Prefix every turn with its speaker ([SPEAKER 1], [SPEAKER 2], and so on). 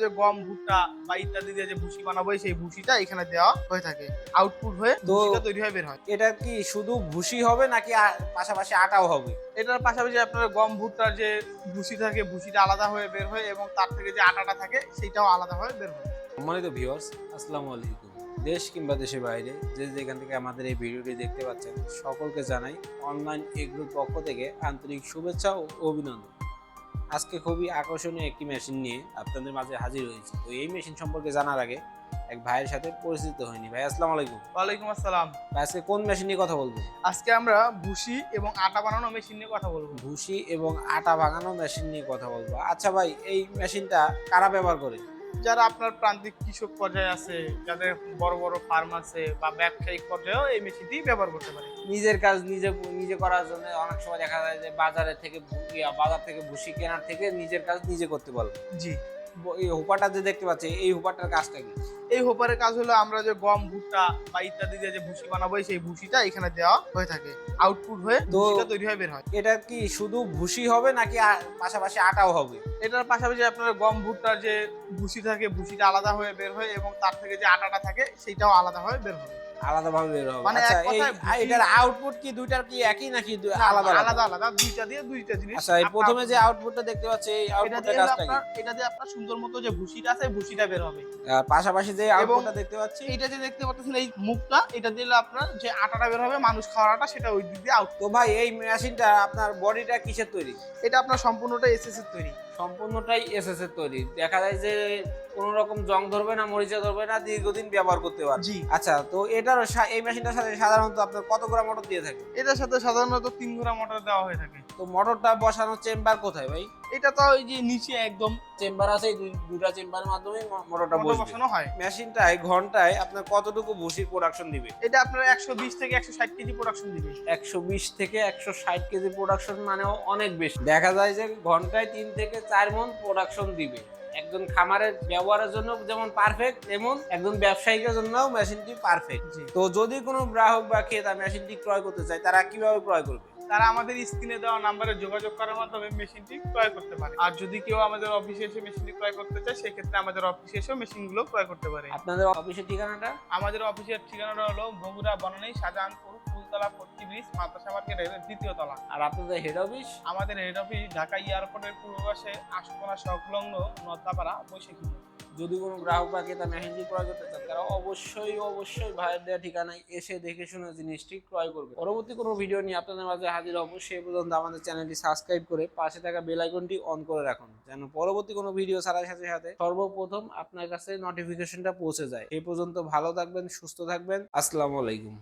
[SPEAKER 1] যে গম ভুট্টা বা ইত্যাদি দিয়ে যে ভুসি বানাবো সেই ভুসিটা এখানে দেওয়া হয়ে থাকে, আউটপুট হয়ে ভুসিটা তৈরি হয়ে বের হয়।
[SPEAKER 2] এটা কি শুধু ভুসি হবে নাকি পাশাপাশি আটাও হবে?
[SPEAKER 1] এটার পাশাপাশি আপনার গম ভুট্টার যে ভুসি থাকে ভুসিটা আলাদা হয়ে বের হয় এবং তার থেকে যে আটাটা থাকে সেটাও আলাদা হয়ে বের হয়।
[SPEAKER 2] সম্মানিত ভিউয়ার্স, আসসালামু আলাইকুম। দেশ কিংবা দেশের বাইরে যে যেখান থেকে আমাদের এই ভিডিওটি দেখতে পাচ্ছেন সকলকে জানাই অনলাইন এগ্রোর পক্ষ থেকে আন্তরিক শুভেচ্ছা ও অভিনন্দন। আজকে খুবই আকর্ষণীয় একটি মেশিন নিয়ে আপনাদের মাঝে হাজির হয়েছি। তো এই মেশিন সম্পর্কে জানার আগে এক ভাইয়ের সাথে পরিচিত হয়নি। ভাই আসসালামু আলাইকুম।
[SPEAKER 1] ওয়ালাইকুম আসসালাম।
[SPEAKER 2] ভাই আজকে কোন মেশিন নিয়ে কথা বলবো?
[SPEAKER 1] আজকে আমরা ভুসি এবং আটা বানানো মেশিন নিয়ে কথা বলবো।
[SPEAKER 2] ভুসি এবং আটা ভাঙানো মেশিন নিয়ে কথা বলবো। আচ্ছা ভাই, এই মেশিনটা কারা ব্যবহার করে?
[SPEAKER 1] যারা আপনার প্রান্তিক কৃষক পর্যায়ে আছে, যাদের বড় বড় ফার্ম আছে বা ব্যবসায়িক পর্যায়েও এই মেশিনটি ব্যবহার করতে পারে।
[SPEAKER 2] নিজের কাজ নিজে নিজে করার জন্য অনেক সময় দেখা যায় যে বাজার থেকে ভুসি কেনার থেকে নিজের কাজ নিজে করতে পারবো।
[SPEAKER 1] জি।
[SPEAKER 2] এই হুপারটা যে দেখতে পাচ্ছি, এই হুপারটার কাজটা কি?
[SPEAKER 1] এই হোপারের কাজ হলো আমরা যে গম ভুট্টা বা ইত্যাদি দিয়ে যে ভুসি বানাবো সেই ভুসিটা এখানে দেওয়া হয়ে থাকে, আউটপুট হয়ে ভুসিটা তৈরি হয়ে বের হয়।
[SPEAKER 2] এটা কি শুধু ভুসি হবে নাকি পাশাপাশি আটাও হবে?
[SPEAKER 1] এটার পাশাপাশি আপনার গম ভুট্টার যে ভুসি থাকে ভুসিটা আলাদা হয়ে বের হয় এবং তার থেকে যে আটাটা থাকে সেটাও আলাদা হয়ে বের হবে।
[SPEAKER 2] আলাদাভাবে বের হবে।
[SPEAKER 1] মানে
[SPEAKER 2] আচ্ছা,
[SPEAKER 1] এক কথায়
[SPEAKER 2] এটার আউটপুট কি দুইটার কি একই নাকি আলাদা
[SPEAKER 1] আলাদা আলাদা দুইটা দিয়ে দুইটা জিনিস।
[SPEAKER 2] আচ্ছা, এই প্রথমে যে আউটপুটটা দেখতে পাচ্ছি এই আউটপুটের কাজটা কি?
[SPEAKER 1] এটা দিয়ে আপনার সুন্দর মতো যে ভুসিটা আছে ভুসিটা বের হবে।
[SPEAKER 2] আর পাশাপাশি যে আউটপুটটা দেখতে পাচ্ছি
[SPEAKER 1] এটা যে দেখতে পাচ্ছেন এই মুখটা, এটা দিলে আপনার যে আটাটা বের হবে মানুষ খাওয়ার আটা, সেটা ওই দিক দিয়ে আউট।
[SPEAKER 2] তো ভাই, এই মেশিনটা আপনার বডিটা কিসের তৈরি?
[SPEAKER 1] এটা আপনার সম্পূর্ণটা এসএস এর তৈরি।
[SPEAKER 2] সম্পূর্ণটাই এসএস এর তৈরি। দেখা যায় যে কোনো রকম জং ধরবে না, মরিচা ধরবে না, দীর্ঘদিন ব্যবহার করতে পারবে।
[SPEAKER 1] জি।
[SPEAKER 2] আচ্ছা, তো এই মেশিনটার সাথে সাধারণত আপনার কত গ্রাম মোটর দিয়ে থাকে?
[SPEAKER 1] এটার সাথে সাধারণত 3 ঘোড়া মোটর দেওয়া হয়ে থাকে।
[SPEAKER 2] তো মোটরটা বসানোর চেম্বার কোথায় ভাই?
[SPEAKER 1] এটা তো ওই যে নিচে একদম
[SPEAKER 2] চেম্বার আছে, এই দুটা চেম্বারের মাধ্যমে মোটরটা
[SPEAKER 1] মোটর
[SPEAKER 2] বসবে।
[SPEAKER 1] বসানো হয়।
[SPEAKER 2] মেশিনটায় ঘন্টায় আপনার কতটুকু ভুসির প্রোডাকশন দিবে?
[SPEAKER 1] এটা আপনার 120 থেকে 160 কেজি প্রোডাকশন দিবে।
[SPEAKER 2] 120 থেকে 160 কেজি প্রোডাকশন মানেও অনেক বেশি। দেখা যায় যে ঘন্টায় 3 থেকে 4 মণ প্রোডাকশন দিবে। একজন খামারের ব্যবহারের জন্য যেমন পারফেক্ট, তেমন একজন ব্যবসায়িকের জন্যও মেশিনটি পারফেক্ট। তো যদি কোনো গ্রাহক বা ক্রেতা মেশিনটি ক্রয় করতে চায়, তারা কিভাবে ক্রয় করবে?
[SPEAKER 1] তারা আমাদের স্ক্রিনে দেওয়া নাম্বারে যোগাযোগ করার মাধ্যমে মেশিনটি ক্রয় করতে পারে। আর যদি কেউ আমাদের অফিসে এসে মেশিনটি ক্রয় করতে চায়, সেক্ষেত্রে আমাদের অফিসে এসেও মেশিনগুলো ক্রয় করতে পারে।
[SPEAKER 2] আপনাদের অফিসের ঠিকানাটা?
[SPEAKER 1] আমাদের অফিসের ঠিকানাটা হলো বগুড়া বনানী শাহজাহানপুর ফুলতলা পট্টি ব্রিজ মাদ্রাসা মার্কেটের 2য় তলা।
[SPEAKER 2] আর আপনাদের হেড অফিস?
[SPEAKER 1] আমাদের হেড অফিস ঢাকা এয়ারপোর্টের পূর্ব পাশে আশুকোনা সংলগ্ন নদাপাড়া বৈশাখী।
[SPEAKER 2] যদি কোনো গ্রাহক বা ক্রেতা মেশিনটি ক্রয় করতে চান, তারা অবশ্যই ভাইয়ের দেওয়া ঠিকানায় এসে দেখে শুনে জিনিসটি ক্রয় করবে। পরবর্তী কোনো ভিডিও নিয়ে আপনাদের মাঝে হাজির হব। সেই পর্যন্ত আমাদের চ্যানেলটি সাবস্ক্রাইব করে পাশে থাকা বেল আইকনটি অন করে রাখুন, যেন পরবর্তী কোনো ভিডিও ছাড়ার সাথে সাথে সর্বপ্রথম আপনার কাছে নোটিফিকেশনটা পৌঁছে যায়। এই পর্যন্ত ভালো থাকবেন, সুস্থ থাকবেন। আসসালামু আলাইকুম।